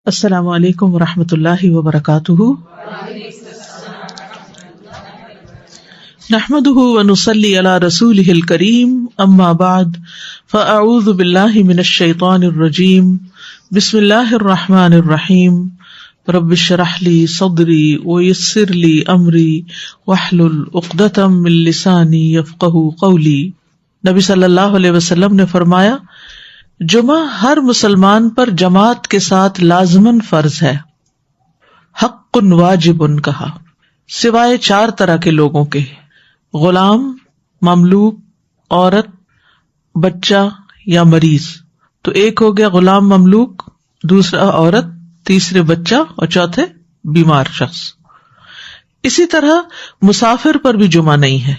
السلام علیکم ورحمۃ اللہ وبرکاتہ۔ نحمده ونصلی علی رسولہ الکریم، اما بعد فاعوذ باللہ من الشیطان الرجیم، بسم اللہ الرحمن الرحیم، رب اشرح لی صدری ویسر لی امری واحلل عقدۃ من لسانی یفقہوا قولی۔ نبی صلی اللہ علیہ وسلم نے فرمایا، جمعہ ہر مسلمان پر جماعت کے ساتھ لازماً فرض ہے، حق واجب کہا، سوائے 4 طرح کے لوگوں کے: غلام، مملوک، عورت، بچہ یا مریض۔ تو ایک ہو گیا غلام مملوک، دوسرا عورت، تیسرے بچہ اور چوتھے بیمار شخص۔ اسی طرح مسافر پر بھی جمعہ نہیں ہے،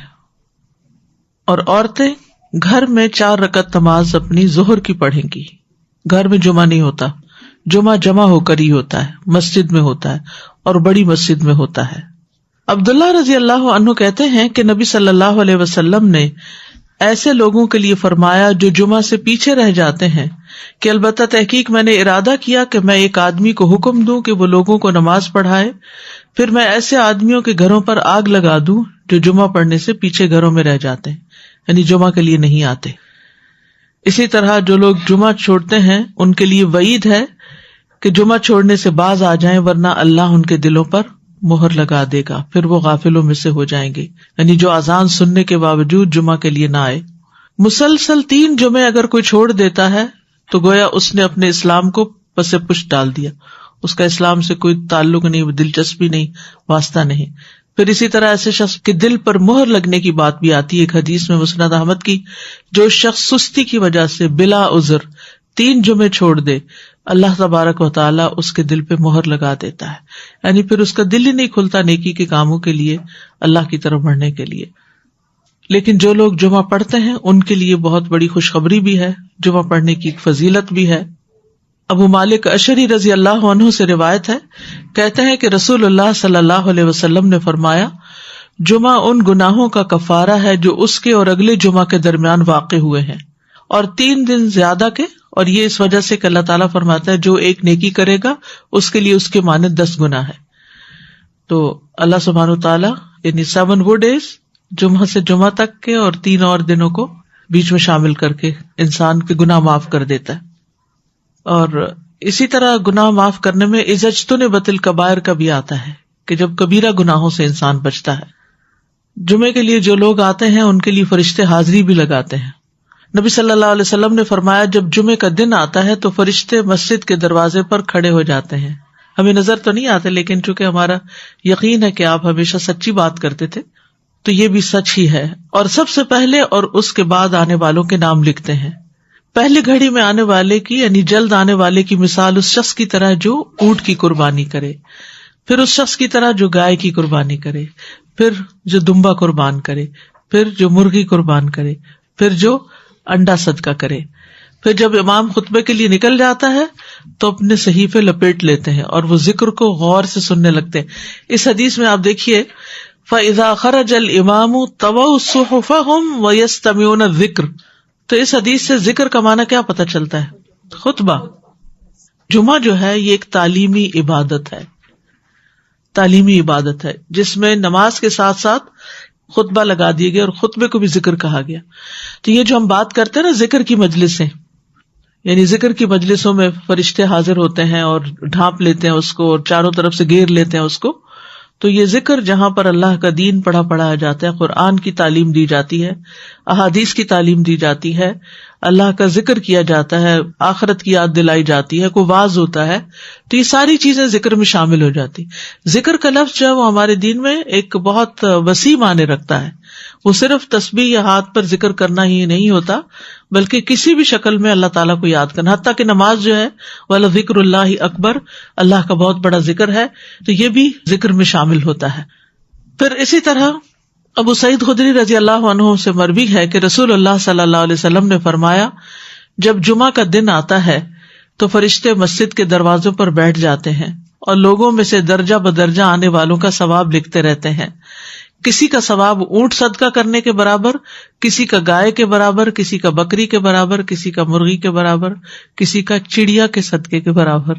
اور عورتیں گھر میں 4 رکعت نماز اپنی ظہر کی پڑھیں گی۔ گھر میں جمعہ نہیں ہوتا، جمعہ جمع ہو کر ہی ہوتا ہے، مسجد میں ہوتا ہے اور بڑی مسجد میں ہوتا ہے۔ عبداللہ رضی اللہ عنہ کہتے ہیں کہ نبی صلی اللہ علیہ وسلم نے ایسے لوگوں کے لیے فرمایا جو جمعہ سے پیچھے رہ جاتے ہیں کہ البتہ تحقیق میں نے ارادہ کیا کہ میں ایک آدمی کو حکم دوں کہ وہ لوگوں کو نماز پڑھائے، پھر میں ایسے آدمیوں کے گھروں پر آگ لگا دوں جو جمعہ پڑھنے سے پیچھے گھروں میں رہ جاتے ہیں، یعنی جمعہ کے لیے نہیں آتے۔ اسی طرح جو لوگ جمعہ چھوڑتے ہیں ان کے لیے وعید ہے کہ جمعہ چھوڑنے سے باز آ جائیں، ورنہ اللہ ان کے دلوں پر مہر لگا دے گا، پھر وہ غافلوں میں سے ہو جائیں گے، یعنی جو اذان سننے کے باوجود جمعہ کے لیے نہ آئے۔ مسلسل 3 جمعے اگر کوئی چھوڑ دیتا ہے تو گویا اس نے اپنے اسلام کو پس پشت ڈال دیا، اس کا اسلام سے کوئی تعلق نہیں، دلچسپی نہیں، واسطہ نہیں۔ پھر اسی طرح ایسے شخص کے دل پر مہر لگنے کی بات بھی آتی ہے، ایک حدیث میں مسند احمد کی، جو شخص سستی کی وجہ سے بلا عذر 3 جمعے چھوڑ دے، اللہ تبارک و تعالیٰ اس کے دل پہ مہر لگا دیتا ہے، یعنی پھر اس کا دل ہی نہیں کھلتا نیکی کے کاموں کے لیے، اللہ کی طرف بڑھنے کے لیے۔ لیکن جو لوگ جمعہ پڑھتے ہیں ان کے لیے بہت بڑی خوشخبری بھی ہے، جمعہ پڑھنے کی فضیلت بھی ہے۔ ابو مالک اشعری رضی اللہ عنہ سے روایت ہے، کہتے ہیں کہ رسول اللہ صلی اللہ علیہ وسلم نے فرمایا، جمعہ ان گناہوں کا کفارہ ہے جو اس کے اور اگلے جمعہ کے درمیان واقع ہوئے ہیں، اور 3 دن زیادہ کے، اور یہ اس وجہ سے کہ اللہ تعالیٰ فرماتا ہے جو ایک نیکی کرے گا اس کے لیے اس کے مانند 10 گناہ ہے۔ تو اللہ سبحانہ وتعالیٰ یعنی 7 وہ ڈیز، جمعہ سے جمعہ تک کے اور 3 اور دنوں کو بیچ میں شامل کر کے انسان کے گناہ معاف کر دیتا ہے۔ اور اسی طرح گناہ معاف کرنے میں اذا اجتنبت الکبائر کا بھی آتا ہے کہ جب کبیرہ گناہوں سے انسان بچتا ہے۔ جمعے کے لیے جو لوگ آتے ہیں ان کے لیے فرشتے حاضری بھی لگاتے ہیں۔ نبی صلی اللہ علیہ وسلم نے فرمایا، جب جمعے کا دن آتا ہے تو فرشتے مسجد کے دروازے پر کھڑے ہو جاتے ہیں۔ ہمیں نظر تو نہیں آتے، لیکن چونکہ ہمارا یقین ہے کہ آپ ہمیشہ سچی بات کرتے تھے تو یہ بھی سچ ہی ہے، اور سب سے پہلے اور اس کے بعد آنے والوں کے نام لکھتے ہیں۔ پہلی گھڑی میں آنے والے کی یعنی جلد آنے والے کی مثال اس شخص کی طرح جو اونٹ کی قربانی کرے، پھر اس شخص کی طرح جو گائے کی قربانی کرے، پھر جو دمبا قربان کرے، پھر جو مرغی قربان کرے، پھر جو انڈا صدقہ کرے۔ پھر جب امام خطبے کے لیے نکل جاتا ہے تو اپنے صحیفے لپیٹ لیتے ہیں اور وہ ذکر کو غور سے سننے لگتے ہیں۔ اس حدیث میں آپ دیکھیے، فَإِذَا خَرَجَ الْإِمَامُ طَوَوْا صُحُفَهُمْ وَيَسْتَمِعُونَ الذِّكْرَ۔ تو اس حدیث سے ذکر کا معنی کیا پتہ چلتا ہے؟ خطبہ۔ جمعہ جو ہے یہ ایک تعلیمی عبادت ہے، تعلیمی عبادت ہے جس میں نماز کے ساتھ ساتھ خطبہ لگا دیے گئے اور خطبے کو بھی ذکر کہا گیا۔ تو یہ جو ہم بات کرتے ہیں نا ذکر کی مجلسیں، یعنی ذکر کی مجلسوں میں فرشتے حاضر ہوتے ہیں اور ڈھانپ لیتے ہیں اس کو اور چاروں طرف سے گھیر لیتے ہیں اس کو، تو یہ ذکر جہاں پر اللہ کا دین پڑھایا جاتا ہے، قرآن کی تعلیم دی جاتی ہے، احادیث کی تعلیم دی جاتی ہے، اللہ کا ذکر کیا جاتا ہے، آخرت کی یاد دلائی جاتی ہے، کوئی واعظ ہوتا ہے، تو یہ ساری چیزیں ذکر میں شامل ہو جاتی۔ ذکر کا لفظ جو ہے وہ ہمارے دین میں ایک بہت وسیع معنی رکھتا ہے، وہ صرف تسبیح یا ہاتھ پر ذکر کرنا ہی نہیں ہوتا، بلکہ کسی بھی شکل میں اللہ تعالیٰ کو یاد کرنا، حتیٰ کہ نماز جو ہے وَلَذِكْرُ اللَّهِ اکبر، اللہ کا بہت بڑا ذکر ہے، تو یہ بھی ذکر میں شامل ہوتا ہے۔ پھر اسی طرح ابو سعید خدری رضی اللہ عنہ سے مروی ہے کہ رسول اللہ صلی اللہ علیہ وسلم نے فرمایا، جب جمعہ کا دن آتا ہے تو فرشتے مسجد کے دروازوں پر بیٹھ جاتے ہیں اور لوگوں میں سے درجہ بدرجہ آنے والوں کا ثواب لکھتے رہتے ہیں، کسی کا ثواب اونٹ صدقہ کرنے کے برابر، کسی کا گائے کے برابر، کسی کا بکری کے برابر، کسی کا مرغی کے برابر، کسی کا چڑیا کے صدقے کے برابر،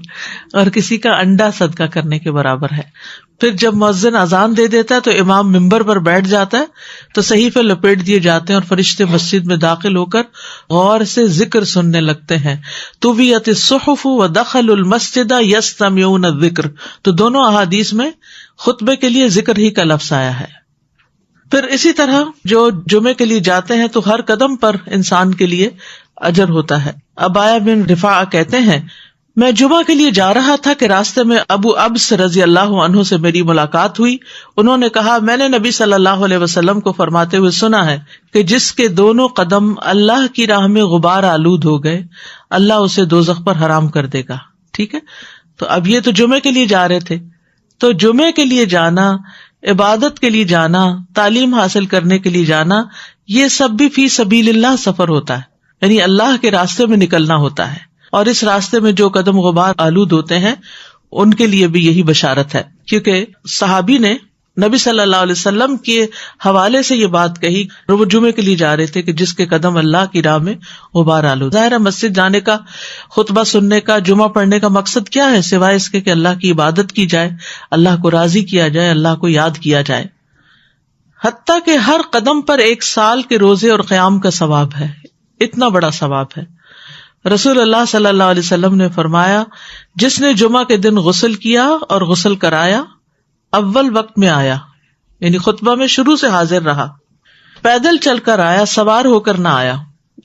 اور کسی کا انڈا صدقہ کرنے کے برابر ہے۔ پھر جب مؤذن اذان دے دیتا ہے تو امام ممبر پر بیٹھ جاتا ہے تو صحیفے لپیٹ دیے جاتے ہیں اور فرشتے مسجد میں داخل ہو کر غور سے ذکر سننے لگتے ہیں۔ طویت الصحف ودخلوا المسجد یستمعون الذکر، تو دونوں احادیث میں خطبے کے لیے ذکر ہی کا لفظ آیا ہے۔ پھر اسی طرح جو جمعے کے لیے جاتے ہیں تو ہر قدم پر انسان کے لیے اجر ہوتا ہے۔ ابایا بن رفاعہ کہتے ہیں، میں جمعہ کے لیے جا رہا تھا کہ راستے میں ابو ابس رضی اللہ عنہ سے میری ملاقات ہوئی۔ انہوں نے کہا، میں نے نبی صلی اللہ علیہ وسلم کو فرماتے ہوئے سنا ہے کہ جس کے دونوں قدم اللہ کی راہ میں غبار آلود ہو گئے، اللہ اسے دوزخ پر حرام کر دے گا۔ ٹھیک ہے، تو اب یہ تو جمعے کے لیے جا رہے تھے، تو جمعے کے لیے جانا، عبادت کے لیے جانا، تعلیم حاصل کرنے کے لیے جانا، یہ سب بھی فی سبیل اللہ سفر ہوتا ہے، یعنی اللہ کے راستے میں نکلنا ہوتا ہے، اور اس راستے میں جو قدم غبار آلود ہوتے ہیں ان کے لیے بھی یہی بشارت ہے، کیونکہ صحابی نے نبی صلی اللہ علیہ وسلم کے حوالے سے یہ بات کہی، وہ جمعے کے لیے جا رہے تھے کہ جس کے قدم اللہ کی راہ میں غبار آلود۔ ظاہر ہے مسجد جانے کا، خطبہ سننے کا، جمعہ پڑھنے کا مقصد کیا ہے سوائے اس کے کہ اللہ کی عبادت کی جائے، اللہ کو راضی کیا جائے، اللہ کو یاد کیا جائے۔ حتیٰ کہ ہر قدم پر 1 سال کے روزے اور قیام کا ثواب ہے، اتنا بڑا ثواب ہے۔ رسول اللہ صلی اللہ علیہ وسلم نے فرمایا، جس نے جمعہ کے دن غسل کیا اور غسل کرایا، اول وقت میں آیا، یعنی خطبہ میں شروع سے حاضر رہا، پیدل چل کر آیا، سوار ہو کر نہ آیا،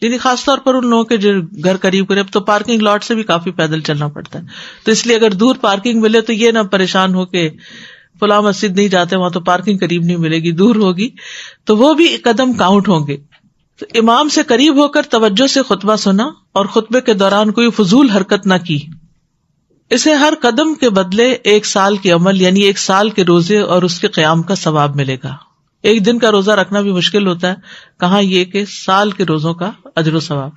یعنی خاص طور پر ان لوگوں کے جو گھر قریب قریب، تو پارکنگ لاٹ سے بھی کافی پیدل چلنا پڑتا ہے، تو اس لیے اگر دور پارکنگ ملے تو یہ نہ پریشان ہو کے فلاں مسجد نہیں جاتے، وہاں تو پارکنگ قریب نہیں ملے گی، دور ہوگی، تو وہ بھی قدم کاؤنٹ ہوں گے۔ تو امام سے قریب ہو کر توجہ سے خطبہ سنا اور خطبے کے دوران کوئی فضول حرکت نہ کی، اسے ہر قدم کے بدلے 1 سال کے عمل، یعنی 1 سال کے روزے اور اس کے قیام کا ثواب ملے گا۔ 1 دن کا روزہ رکھنا بھی مشکل ہوتا ہے، کہاں یہ کہ سال کے روزوں کا اجر و ثواب۔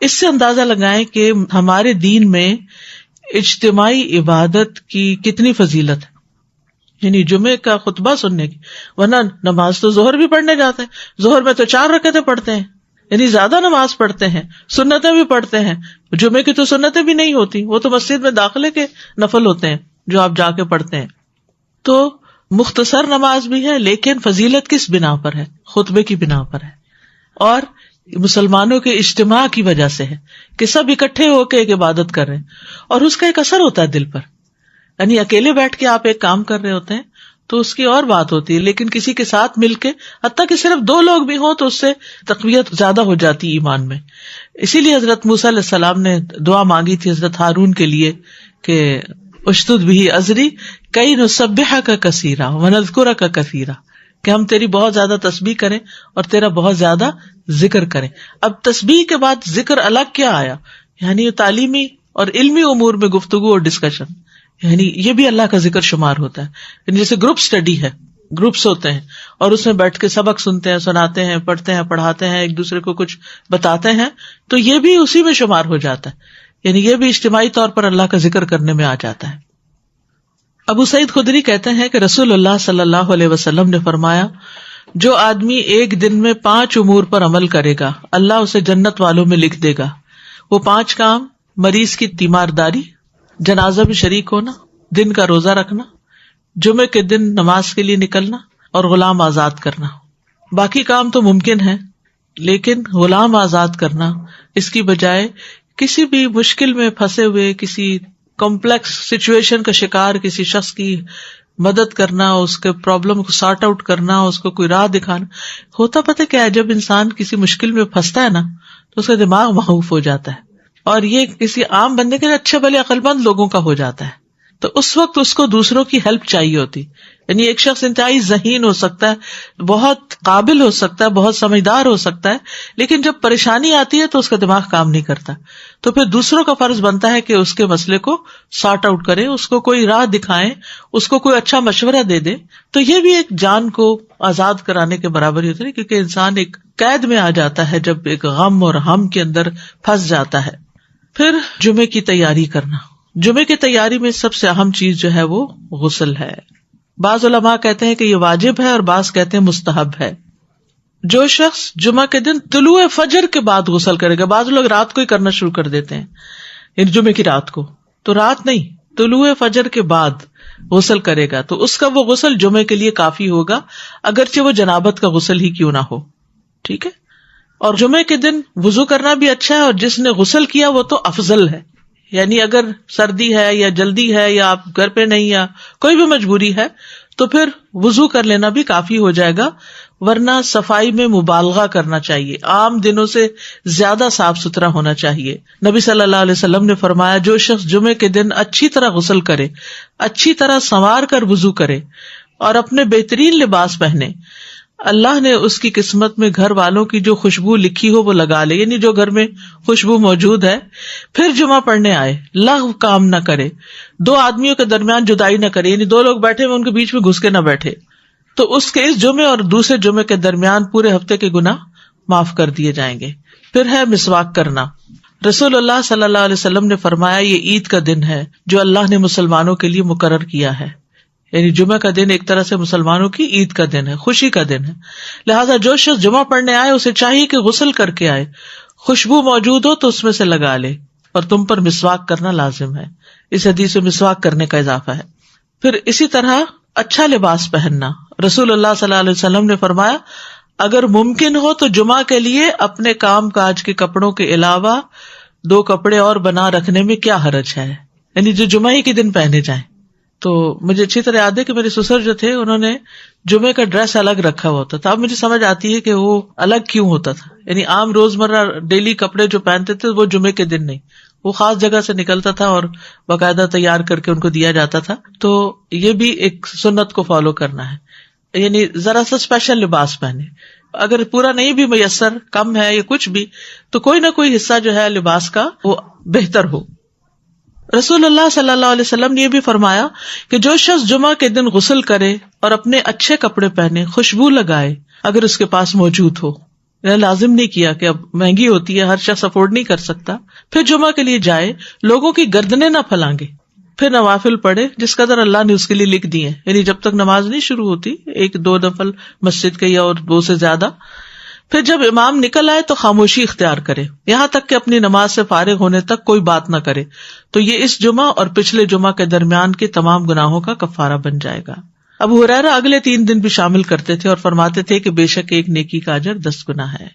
اس سے اندازہ لگائیں کہ ہمارے دین میں اجتماعی عبادت کی کتنی فضیلت ہے، یعنی جمعے کا خطبہ سننے کی، ورنہ نماز تو ظہر بھی پڑھنے جاتے ہیں، ظہر میں تو 4 رکعتیں پڑھتے ہیں، یعنی زیادہ نماز پڑھتے ہیں، سنتیں بھی پڑھتے ہیں، جمعے کی تو سنتیں بھی نہیں ہوتی، وہ تو مسجد میں داخلے کے نفل ہوتے ہیں جو آپ جا کے پڑھتے ہیں۔ تو مختصر نماز بھی ہے، لیکن فضیلت کس بنا پر ہے؟ خطبے کی بنا پر ہے، اور مسلمانوں کے اجتماع کی وجہ سے ہے کہ سب اکٹھے ہو کے ایک عبادت کر رہے ہیں، اور اس کا ایک اثر ہوتا ہے دل پر، یعنی اکیلے بیٹھ کے آپ ایک کام کر رہے ہوتے ہیں تو اس کی اور بات ہوتی ہے، لیکن کسی کے ساتھ مل کے، حتیٰ کہ صرف 2 لوگ بھی ہوں تو اس سے تقویت زیادہ ہو جاتی ایمان میں۔ اسی لیے حضرت موسیٰ علیہ السلام نے دعا مانگی تھی حضرت ہارون کے لیے کہ اشدد بہ ازری کئی نسبحک کثیرا ونذکرک کثیرا، کہ ہم تیری بہت زیادہ تسبیح کریں اور تیرا بہت زیادہ ذکر کریں۔ اب تسبیح کے بعد ذکر الگ کیا آیا؟ یعنی تعلیمی اور علمی امور میں گفتگو اور ڈسکشن، یعنی یہ بھی اللہ کا ذکر شمار ہوتا ہے، یعنی جیسے گروپ سٹڈی ہے، گروپس ہوتے ہیں اور اس میں بیٹھ کے سبق سنتے ہیں، سناتے ہیں، پڑھتے ہیں، پڑھاتے ہیں، ایک دوسرے کو کچھ بتاتے ہیں، تو یہ بھی اسی میں شمار ہو جاتا ہے، یعنی یہ بھی اجتماعی طور پر اللہ کا ذکر کرنے میں آ جاتا ہے۔ ابو سعید خدری کہتے ہیں کہ رسول اللہ صلی اللہ علیہ وسلم نے فرمایا، جو آدمی ایک دن میں 5 امور پر عمل کرے گا، اللہ اسے جنت والوں میں لکھ دے گا۔ وہ 5 کام: مریض کی تیمارداری، جنازہ میں شریک ہونا، دن کا روزہ رکھنا، جمعے کے دن نماز کے لیے نکلنا، اور غلام آزاد کرنا۔ باقی کام تو ممکن ہے، لیکن غلام آزاد کرنا، اس کی بجائے کسی بھی مشکل میں پھنسے ہوئے، کسی کمپلیکس سچویشن کا شکار کسی شخص کی مدد کرنا، اس کے پرابلم کو سارٹ آؤٹ کرنا، اس کو کوئی راہ دکھانا۔ ہوتا پتہ کیا ہے، جب انسان کسی مشکل میں پھنستا ہے نا تو اس کا دماغ محوف ہو جاتا ہے، اور یہ کسی عام بندے کے اچھے بھلے عقل مند لوگوں کا ہو جاتا ہے، تو اس وقت اس کو دوسروں کی ہیلپ چاہیے ہوتی۔ یعنی ایک شخص انتہائی ذہین ہو سکتا ہے، بہت قابل ہو سکتا ہے، بہت سمجھدار ہو سکتا ہے، لیکن جب پریشانی آتی ہے تو اس کا دماغ کام نہیں کرتا، تو پھر دوسروں کا فرض بنتا ہے کہ اس کے مسئلے کو سارٹ آؤٹ کرے، اس کو کوئی راہ دکھائیں، اس کو کوئی اچھا مشورہ دے دے۔ تو یہ بھی ایک جان کو آزاد کرانے کے برابر ہی ہوتا ہے، کیونکہ انسان ایک قید میں آ جاتا ہے جب ایک غم اور ہم کے اندر پھنس جاتا ہے۔ پھر جمعے کی تیاری کرنا، جمعے کی تیاری میں سب سے اہم چیز جو ہے وہ غسل ہے۔ بعض علماء کہتے ہیں کہ یہ واجب ہے اور بعض کہتے ہیں مستحب ہے. جو شخص جمعہ کے دن طلوع فجر کے بعد غسل کرے گا، بعض لوگ رات کو ہی کرنا شروع کر دیتے ہیں، یعنی جمعے کی رات کو، تو رات نہیں، طلوع فجر کے بعد غسل کرے گا تو اس کا وہ غسل جمعے کے لیے کافی ہوگا، اگرچہ وہ جنابت کا غسل ہی کیوں نہ ہو. ٹھیک ہے. اور جمعے کے دن وضو کرنا بھی اچھا ہے، اور جس نے غسل کیا وہ تو افضل ہے. یعنی اگر سردی ہے یا جلدی ہے یا آپ گھر پہ نہیں یا کوئی بھی مجبوری ہے تو پھر وضو کر لینا بھی کافی ہو جائے گا، ورنہ صفائی میں مبالغہ کرنا چاہیے، عام دنوں سے زیادہ صاف ستھرا ہونا چاہیے. نبی صلی اللہ علیہ وسلم نے فرمایا جو شخص جمعے کے دن اچھی طرح غسل کرے، اچھی طرح سنوار کر وضو کرے اور اپنے بہترین لباس پہنے، اللہ نے اس کی قسمت میں گھر والوں کی جو خوشبو لکھی ہو وہ لگا لے، یعنی جو گھر میں خوشبو موجود ہے، پھر جمعہ پڑھنے آئے، لغو کام نہ کرے، دو آدمیوں کے درمیان جدائی نہ کرے، یعنی دو لوگ بیٹھے ہوئے ان کے بیچ میں گھس کے نہ بیٹھے، تو اس کے اس جمعے اور دوسرے جمعے کے درمیان پورے ہفتے کے گناہ معاف کر دیے جائیں گے. پھر ہے مسواک کرنا. رسول اللہ صلی اللہ علیہ وسلم نے فرمایا یہ عید کا دن ہے جو اللہ نے مسلمانوں کے لیے مقرر کیا ہے، یعنی جمعہ کا دن ایک طرح سے مسلمانوں کی عید کا دن ہے، خوشی کا دن ہے. لہٰذا جو شخص جمعہ پڑھنے آئے اسے چاہیے کہ غسل کر کے آئے، خوشبو موجود ہو تو اس میں سے لگا لے، اور تم پر مسواک کرنا لازم ہے. اس حدیث میں مسواک کرنے کا اضافہ ہے. پھر اسی طرح اچھا لباس پہننا. رسول اللہ صلی اللہ علیہ وسلم نے فرمایا اگر ممکن ہو تو جمعہ کے لیے اپنے کام کاج کے کپڑوں کے علاوہ 2 کپڑے اور بنا رکھنے میں کیا حرج ہے، یعنی جو جمعہ ہی کے دن پہنے جائیں. تو مجھے اچھی طرح یاد ہے کہ میرے سسر جو تھے انہوں نے جمعے کا ڈریس الگ رکھا ہوا ہوتا تھا. اب مجھے سمجھ آتی ہے کہ وہ الگ کیوں ہوتا تھا، یعنی عام روزمرہ ڈیلی کپڑے جو پہنتے تھے وہ جمعے کے دن نہیں، وہ خاص جگہ سے نکلتا تھا اور باقاعدہ تیار کر کے ان کو دیا جاتا تھا. تو یہ بھی ایک سنت کو فالو کرنا ہے، یعنی ذرا سا اسپیشل لباس پہنے. اگر پورا نہیں بھی میسر، کم ہے یا کچھ بھی، تو کوئی نہ کوئی حصہ جو ہے لباس کا وہ بہتر ہو. رسول اللہ صلی اللہ علیہ وسلم نے یہ بھی فرمایا کہ جو شخص جمعہ کے دن غسل کرے اور اپنے اچھے کپڑے پہنے، خوشبو لگائے اگر اس کے پاس موجود ہو، لازم نہیں کیا کہ اب مہنگی ہوتی ہے ہر شخص افورڈ نہیں کر سکتا، پھر جمعہ کے لیے جائے، لوگوں کی گردنیں نہ پھلانگے، پھر نوافل پڑھے جس قدر اللہ نے اس کے لیے لکھ دی ہے، یعنی جب تک نماز نہیں شروع ہوتی 1-2 نفل مسجد کے یا اور 2 سے زیادہ. پھر جب امام نکل آئے تو خاموشی اختیار کرے، یہاں تک کہ اپنی نماز سے فارغ ہونے تک کوئی بات نہ کرے، تو یہ اس جمعہ اور پچھلے جمعہ کے درمیان کے تمام گناہوں کا کفارہ بن جائے گا. ابو ہریرہ اگلے 3 دن بھی شامل کرتے تھے اور فرماتے تھے کہ بے شک ایک نیکی کا اجر 10 گنا ہے.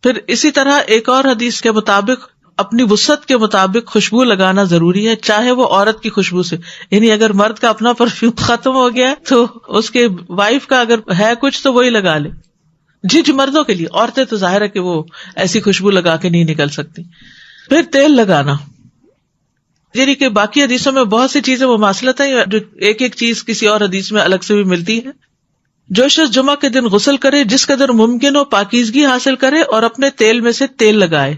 پھر اسی طرح ایک اور حدیث کے مطابق اپنی وسعت کے مطابق خوشبو لگانا ضروری ہے، چاہے وہ عورت کی خوشبو سے، یعنی اگر مرد کا اپنا پرفیوم ختم ہو گیا تو اس کے وائف کا اگر ہے کچھ تو وہی لگا لے. جی مردوں کے لیے، عورتیں تو ظاہر ہے کہ وہ ایسی خوشبو لگا کے نہیں نکل سکتی. پھر تیل لگانا، یعنی کہ باقی حدیثوں میں بہت سی چیزیں مماثلت ہیں جو ایک ایک چیز کسی اور حدیث میں الگ سے بھی ملتی ہے. جو شخص جمعہ کے دن غسل کرے جس قدر ممکن ہو پاکیزگی حاصل کرے اور اپنے تیل میں سے تیل لگائے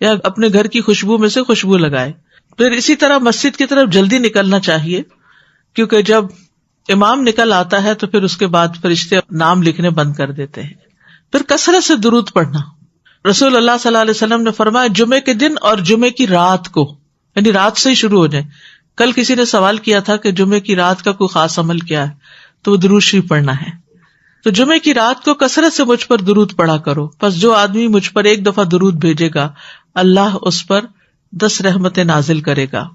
یا اپنے گھر کی خوشبو میں سے خوشبو لگائے. پھر اسی طرح مسجد کی طرف جلدی نکلنا چاہیے، کیونکہ جب امام نکل آتا ہے تو پھر اس کے بعد فرشتے نام لکھنے بند کر دیتے ہیں. پھر کثرت سے درود پڑھنا. رسول اللہ صلی اللہ علیہ وسلم نے فرمایا جمعے کے دن اور جمعے کی رات کو، یعنی رات سے ہی شروع ہو جائے. کل کسی نے سوال کیا تھا کہ جمعے کی رات کا کوئی خاص عمل کیا ہے، تو وہ درود شریف پڑھنا ہے. تو جمعے کی رات کو کثرت سے مجھ پر درود پڑھا کرو، پس جو آدمی مجھ پر 1 دفعہ درود بھیجے گا اللہ اس پر 10 رحمتیں نازل کرے گا.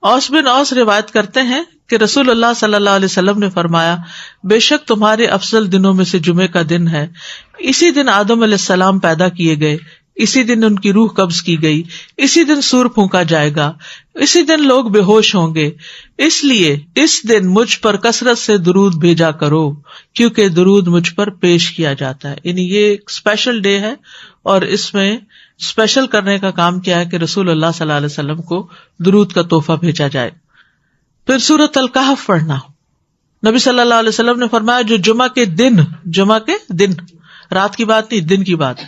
اوس بن اوس روایت کرتے ہیں کہ رسول اللہ صلی اللہ علیہ وسلم نے فرمایا بے شک تمہارے افضل دنوں میں سے جمعے کا دن ہے. اسی دن آدم علیہ السلام پیدا کیے گئے، اسی دن ان کی روح قبض کی گئی، اسی دن سور پھونکا جائے گا، اسی دن لوگ بے ہوش ہوں گے. اس لیے اس دن مجھ پر کثرت سے درود بھیجا کرو، کیونکہ درود مجھ پر پیش کیا جاتا ہے. یعنی یہ ایک اسپیشل ڈے ہے اور اس میں اسپیشل کرنے کا کام کیا ہے کہ رسول اللہ صلی اللہ علیہ وسلم کو درود کا تحفہ بھیجا جائے. پھر سورۃ الکہف پڑھنا. نبی صلی اللہ علیہ وسلم نے فرمایا جو جمعہ کے دن رات کی بات نہیں، دن کی بات ہے،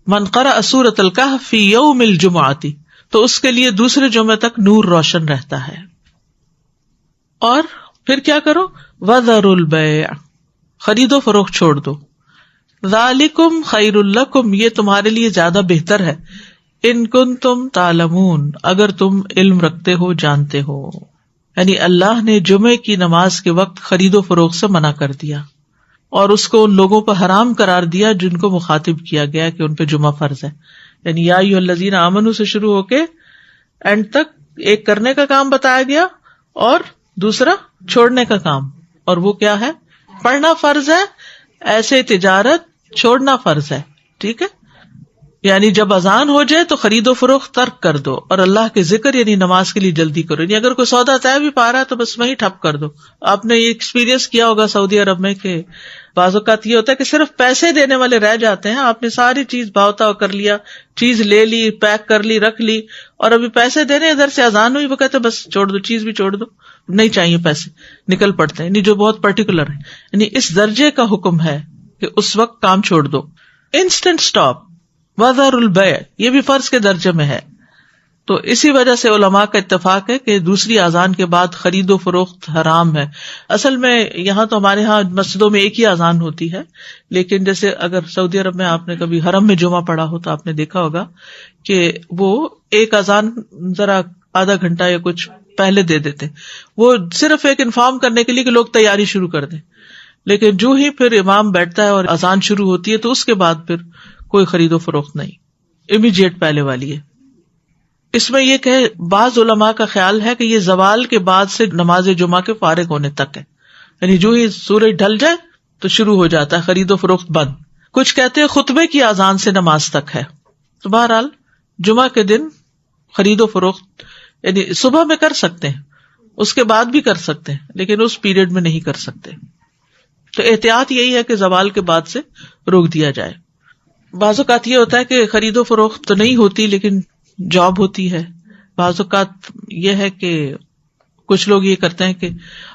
من قرأ سورۃ الکہف فی یوم الجمعۃ، تو اس کے لیے دوسرے جمعے تک نور روشن رہتا ہے. اور پھر کیا کرو، وذروا البیع، خرید و فروخت چھوڑ دو. ذالکم خیر لکم، یہ تمہارے لیے زیادہ بہتر ہے، ان کنتم تعلمون، اگر تم علم رکھتے ہو، جانتے ہو. یعنی اللہ نے جمعے کی نماز کے وقت خرید و فروخت سے منع کر دیا اور اس کو ان لوگوں پر حرام قرار دیا جن کو مخاطب کیا گیا کہ ان پہ جمعہ فرض ہے. یعنی یا ایھا الذین آمنوا سے شروع ہو کے اینڈ تک ایک کرنے کا کام بتایا گیا اور دوسرا چھوڑنے کا کام. اور وہ کیا ہے؟ پڑھنا فرض ہے، ایسے تجارت چھوڑنا فرض ہے. ٹھیک ہے، یعنی جب اذان ہو جائے تو خرید و فروخت ترک کر دو اور اللہ کے ذکر یعنی نماز کے لیے جلدی کرو. یعنی اگر کوئی سودا طے بھی پا رہا ہے تو بس وہیں ٹھپ کر دو. آپ نے یہ ایکسپیرینس کیا ہوگا سعودی عرب میں کہ بعض اوقات یہ ہوتا ہے کہ صرف پیسے دینے والے رہ جاتے ہیں. آپ نے ساری چیز بھاؤ تاؤ کر لیا، چیز لے لی، پیک کر لی، رکھ لی، اور ابھی پیسے دینے ادھر سے اذان ہوئی، وہ کہتے بس چھوڑ دو، چیز بھی چھوڑ دو، نہیں چاہیے پیسے، نکل پڑتے ہیں. یعنی جو بہت پرٹیکولر ہے، یعنی اس درجے کا حکم ہے کہ اس وقت کام چھوڑ دو. انسٹنٹ اسٹاپ وذر البیع یہ بھی فرض کے درجے میں ہے. تو اسی وجہ سے علماء کا اتفاق ہے کہ دوسری اذان کے بعد خرید و فروخت حرام ہے. اصل میں یہاں تو ہمارے ہاں مسجدوں میں ایک ہی اذان ہوتی ہے، لیکن جیسے اگر سعودی عرب میں آپ نے کبھی حرم میں جمعہ پڑھا ہو تو آپ نے دیکھا ہوگا کہ وہ ایک اذان ذرا آدھا گھنٹہ یا کچھ پہلے دے دیتے، وہ صرف ایک انفارم کرنے کے لیے کہ لوگ تیاری شروع کر دیں. لیکن جو ہی پھر امام بیٹھتا ہے اور اذان شروع ہوتی ہے تو اس کے بعد پھر کوئی خرید و فروخت نہیں، امیڈیٹ پہلے والی ہے. اس میں یہ کہ بعض علماء کا خیال ہے کہ یہ زوال کے بعد سے نماز جمعہ کے فارغ ہونے تک ہے، یعنی جو ہی سورج ڈھل جائے تو شروع ہو جاتا ہے خرید و فروخت بند. کچھ کہتے ہیں خطبے کی اذان سے نماز تک ہے. تو بہرحال جمعہ کے دن خرید و فروخت یعنی صبح میں کر سکتے ہیں، اس کے بعد بھی کر سکتے ہیں، لیکن اس پیریڈ میں نہیں کر سکتے. تو احتیاط یہی ہے کہ زوال کے بعد سے روک دیا جائے. بعض اوقات یہ ہوتا ہے کہ خرید و فروخت تو نہیں ہوتی لیکن جاب ہوتی ہے. بعض اوقات یہ ہے کہ کچھ لوگ یہ کرتے ہیں کہ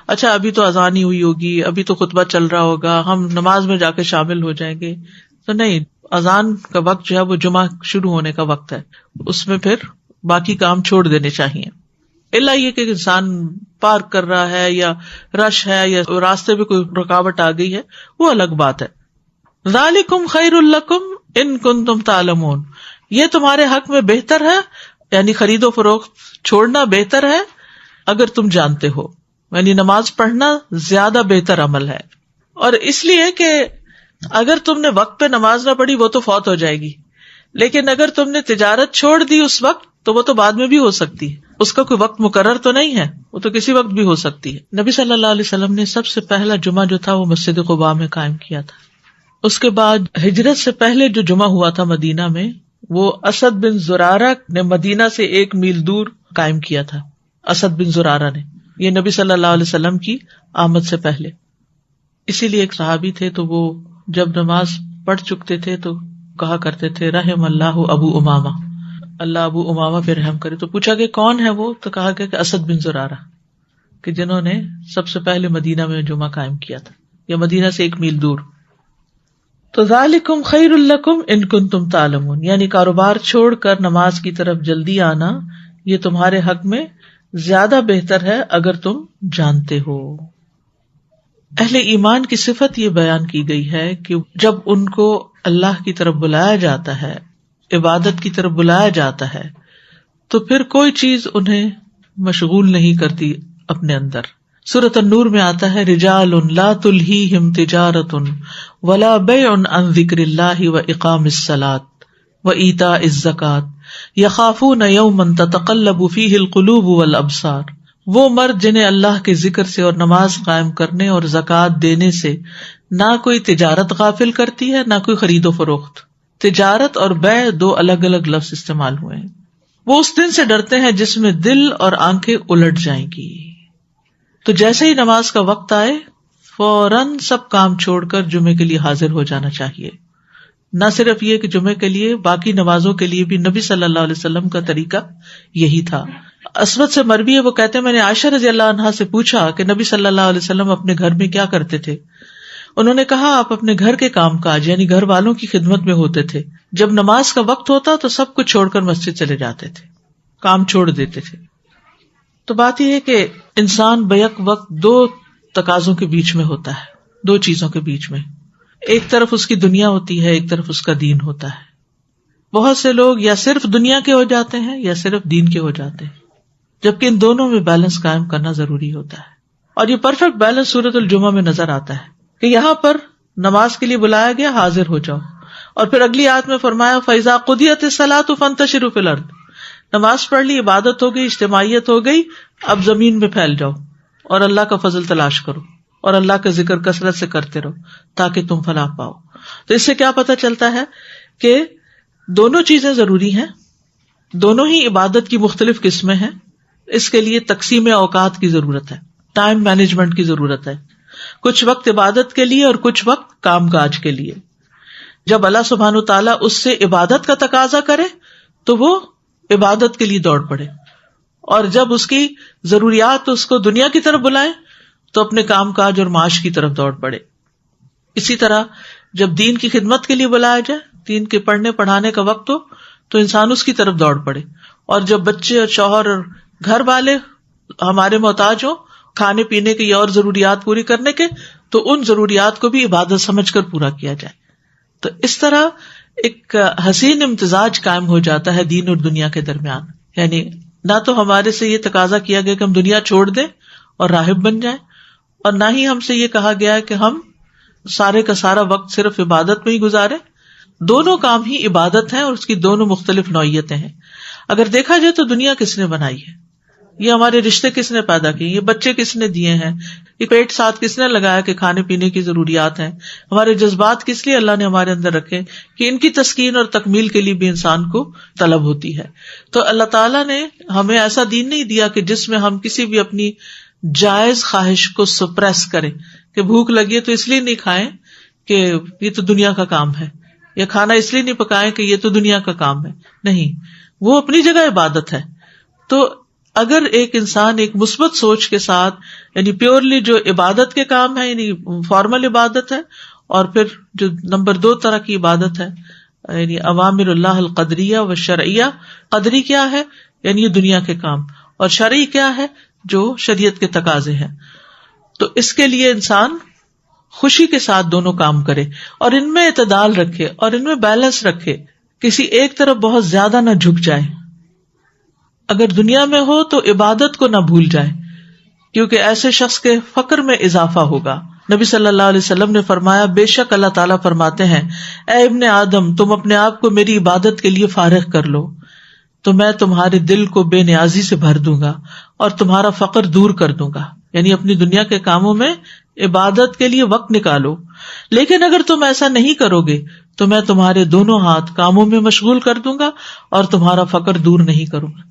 اچھا ابھی تو اذان ہی ہوئی ہوگی، ابھی تو خطبہ چل رہا ہوگا، ہم نماز میں جا کے شامل ہو جائیں گے. تو نہیں، اذان کا وقت جو ہے وہ جمعہ شروع ہونے کا وقت ہے، اس میں پھر باقی کام چھوڑ دینے چاہیے. الا یہ کہ انسان پارک کر رہا ہے یا رش ہے یا راستے پہ کوئی رکاوٹ آ گئی ہے، وہ الگ بات ہے. ذالکم خیر لکم ان کنتم تعلمون یہ تمہارے حق میں بہتر ہے، یعنی خرید و فروخت چھوڑنا بہتر ہے اگر تم جانتے ہو. یعنی نماز پڑھنا زیادہ بہتر عمل ہے. اور اس لیے کہ اگر تم نے وقت پہ نماز نہ پڑھی وہ تو فوت ہو جائے گی، لیکن اگر تم نے تجارت چھوڑ دی اس وقت تو وہ تو بعد میں بھی ہو سکتی ہے، اس کا کوئی وقت مقرر تو نہیں ہے، وہ تو کسی وقت بھی ہو سکتی ہے. نبی صلی اللہ علیہ وسلم نے سب سے پہلا جمعہ جو تھا وہ مسجد قباء میں قائم کیا تھا. اس کے بعد ہجرت سے پہلے جو جمعہ ہوا تھا مدینہ میں وہ اسد بن زرارہ نے مدینہ سے 1 میل دور قائم کیا تھا. اسد بن زرارہ نے، یہ نبی صلی اللہ علیہ وسلم کی آمد سے پہلے. اسی لیے ایک صحابی تھے تو وہ جب نماز پڑھ چکتے تھے تو کہا کرتے تھے رحم اللہ ابو امامہ، اللہ ابو امامہ پہ رحم کرے. تو پوچھا کہ کون ہے وہ؟ تو کہا کہ اسد بن زرارہ، کہ جنہوں نے سب سے پہلے مدینہ میں جمعہ قائم کیا تھا، یا مدینہ سے 1 میل دور. تو ذالکم خیر لکم ان کنتم تعلمون یعنی کاروبار چھوڑ کر نماز کی طرف جلدی آنا یہ تمہارے حق میں زیادہ بہتر ہے اگر تم جانتے ہو. اہل ایمان کی صفت یہ بیان کی گئی ہے کہ جب ان کو اللہ کی طرف بلایا جاتا ہے، عبادت کی طرف بلایا جاتا ہے، تو پھر کوئی چیز انہیں مشغول نہیں کرتی اپنے اندر. سورۃ النور میں آتا ہے رجال لا تلہیہم تجارۃ ولا بیع عن ذکر اللہ واقام الصلاۃ وایتاء الزکاۃ یخافون یوما تتقلب فیہ القلوب والابصار. وہ مرد جنہیں اللہ کے ذکر سے اور نماز قائم کرنے اور زکوٰۃ دینے سے نہ کوئی تجارت غافل کرتی ہے نہ کوئی خرید و فروخت. تجارت اور بیع 2 الگ الگ لفظ استعمال ہوئے ہیں. وہ اس دن سے ڈرتے ہیں جس میں دل اور آنکھیں الٹ جائیں گی. تو جیسے ہی نماز کا وقت آئے فوراً سب کام چھوڑ کر جمعے کے لیے حاضر ہو جانا چاہیے. نہ صرف یہ کہ جمعے کے لیے، باقی نمازوں کے لیے بھی نبی صلی اللہ علیہ وسلم کا طریقہ یہی تھا. اسود سے مروی ہے، وہ کہتے ہیں میں نے عائشہ رضی اللہ عنہا سے پوچھا کہ نبی صلی اللہ علیہ وسلم اپنے گھر میں کیا کرتے تھے. انہوں نے کہا آپ اپنے گھر کے کام کاج یعنی گھر والوں کی خدمت میں ہوتے تھے. جب نماز کا وقت ہوتا تو سب کچھ چھوڑ کر مسجد چلے جاتے تھے، کام چھوڑ دیتے تھے. تو بات یہ ہے کہ انسان بیک وقت 2 تقاضوں کے بیچ میں ہوتا ہے، 2 چیزوں کے بیچ میں. ایک طرف اس کی دنیا ہوتی ہے، ایک طرف اس کا دین ہوتا ہے. بہت سے لوگ یا صرف دنیا کے ہو جاتے ہیں یا صرف دین کے ہو جاتے ہیں. جبکہ ان دونوں میں بیلنس قائم کرنا ضروری ہوتا ہے. اور یہ پرفیکٹ بیلنس سورۃ الجمعہ میں نظر آتا ہے کہ یہاں پر نماز کے لیے بلایا گیا، حاضر ہو جاؤ، اور پھر اگلی آیت میں فرمایا فَإِذَا قُضِيَتِ الصَّلَاةُ فَانتَشِرُوا فِي الْأَرْضِ. نماز پڑھ لی، عبادت ہو گئی، اجتماعیت ہو گئی، اب زمین میں پھیل جاؤ اور اللہ کا فضل تلاش کرو اور اللہ کا ذکر کثرت سے کرتے رہو تاکہ تم فلاح پاؤ. تو اس سے کیا پتہ چلتا ہے کہ دونوں چیزیں ضروری ہیں، دونوں ہی عبادت کی مختلف قسمیں ہیں. اس کے لیے تقسیم اوقات کی ضرورت ہے، ٹائم مینجمنٹ کی ضرورت ہے. کچھ وقت عبادت کے لیے اور کچھ وقت کام کاج کے لیے. جب اللہ سبحانہ تعالیٰ اس سے عبادت کا تقاضا کرے تو وہ عبادت کے لیے دوڑ پڑے، اور جب اس کی ضروریات اس کو دنیا کی طرف بلائیں تو اپنے کام کاج اور معاش کی طرف دوڑ پڑے. اسی طرح جب دین کی خدمت کے لیے بلایا جائے، دین کے پڑھنے پڑھانے کا وقت ہو تو انسان اس کی طرف دوڑ پڑے. اور جب بچے اور شوہر اور گھر والے ہمارے محتاج ہوں کھانے پینے کی اور ضروریات پوری کرنے کے، تو ان ضروریات کو بھی عبادت سمجھ کر پورا کیا جائے. تو اس طرح ایک حسین امتزاج قائم ہو جاتا ہے دین اور دنیا کے درمیان. یعنی نہ تو ہمارے سے یہ تقاضا کیا گیا کہ ہم دنیا چھوڑ دیں اور راہب بن جائیں، اور نہ ہی ہم سے یہ کہا گیا کہ ہم سارے کا سارا وقت صرف عبادت میں ہی گزارے. دونوں کام ہی عبادت ہیں اور اس کی دونوں مختلف نوعیتیں ہیں. اگر دیکھا جائے تو دنیا کس نے بنائی ہے، یہ ہمارے رشتے کس نے پیدا کیے، یہ بچے کس نے دیے ہیں، یہ پیٹ ساتھ کس نے لگایا کہ کھانے پینے کی ضروریات ہیں، ہمارے جذبات کس لیے اللہ نے ہمارے اندر رکھے کہ ان کی تسکین اور تکمیل کے لیے بھی انسان کو طلب ہوتی ہے. تو اللہ تعالیٰ نے ہمیں ایسا دین نہیں دیا کہ جس میں ہم کسی بھی اپنی جائز خواہش کو سپریس کریں کہ بھوک لگی ہے تو اس لیے نہیں کھائیں کہ یہ تو دنیا کا کام ہے، یا کھانا اس لیے نہیں پکائیں کہ یہ تو دنیا کا کام ہے. نہیں، وہ اپنی جگہ عبادت ہے. تو اگر ایک انسان ایک مثبت سوچ کے ساتھ، یعنی پیورلی جو عبادت کے کام ہے، یعنی فارمل عبادت ہے، اور پھر جو نمبر 2 طرح کی عبادت ہے، یعنی اوامر اللہ القدریہ و شرعیہ. قدری کیا ہے؟ یعنی یہ دنیا کے کام، اور شرعی کیا ہے؟ جو شریعت کے تقاضے ہیں. تو اس کے لیے انسان خوشی کے ساتھ دونوں کام کرے اور ان میں اعتدال رکھے اور ان میں بیلنس رکھے، کسی ایک طرف بہت زیادہ نہ جھک جائے. اگر دنیا میں ہو تو عبادت کو نہ بھول جائے، کیونکہ ایسے شخص کے فقر میں اضافہ ہوگا. نبی صلی اللہ علیہ وسلم نے فرمایا، بے شک اللہ تعالیٰ فرماتے ہیں، اے ابن آدم، تم اپنے آپ کو میری عبادت کے لیے فارغ کر لو تو میں تمہارے دل کو بے نیازی سے بھر دوں گا اور تمہارا فقر دور کر دوں گا. یعنی اپنی دنیا کے کاموں میں عبادت کے لیے وقت نکالو. لیکن اگر تم ایسا نہیں کرو گے تو میں تمہارے دونوں ہاتھ کاموں میں مشغول کر دوں گا اور تمہارا فقر دور نہیں کروں گا.